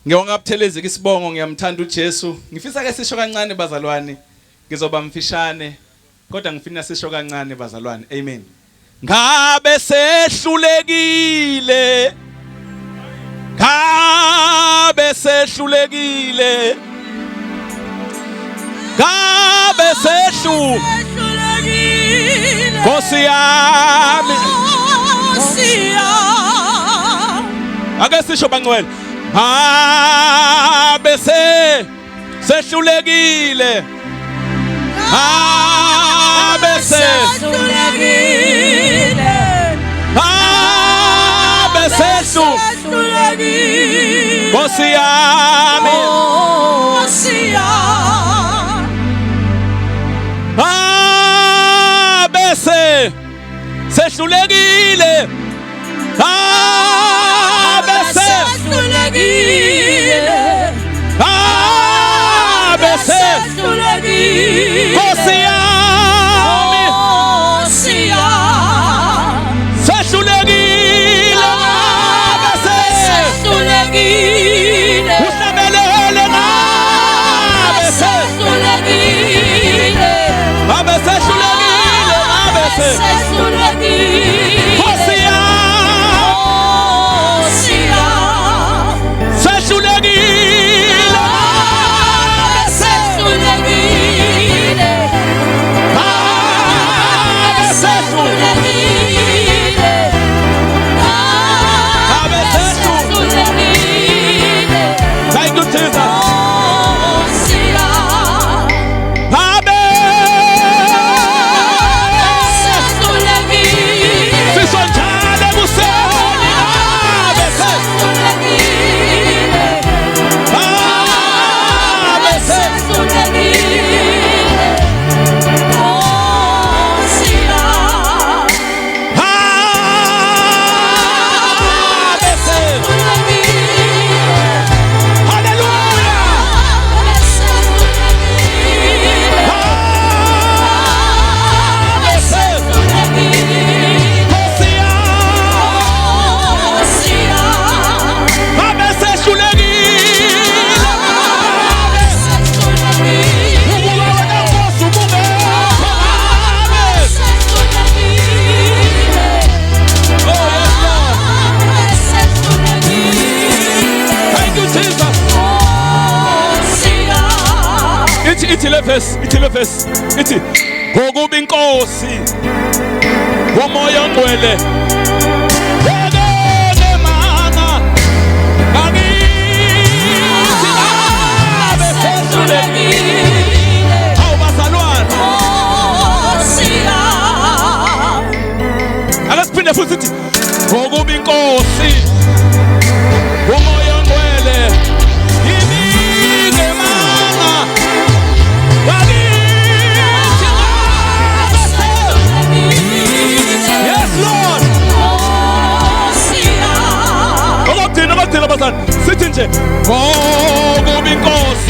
Ngiyongabuthelezi isibongo ngiyamthanda uJesu. Ngifisa ke sisho kancane bazalwane. Ngizoba mfishane kodwa ngifina sisho kancane bazalwane. Amen. Ngabe sehlulekile. Ngabe sehlulekile. Ngabe sehlulekile. Nkosi yami. Nkosi yami. Ake sisho bangcwele. Ngabe sehlulekile. Ngabe sehlulekile. Ngabe sehlulekile. Nkosi yami. Nkosi yami. Ngabe sehlulekile. Ngabe sehlulekile. Ngabe sehlulekile. Nkosi yami. Nkosi yami. Sehlulekile. Ngabe sehlulekile. Uhlabelele ngabe sehlulekile. Ngabe sehlulekile. Ngabe sehlulekile. Nkosi ithi ithi ngokuba inkosi womoya ongcwele mana ngakithi ngabe sehlulekile. Awu bazalwane, ake siphinde futhi sithi ngokuba inkosi womoya ongcwele sithi nje ngokuba inkosi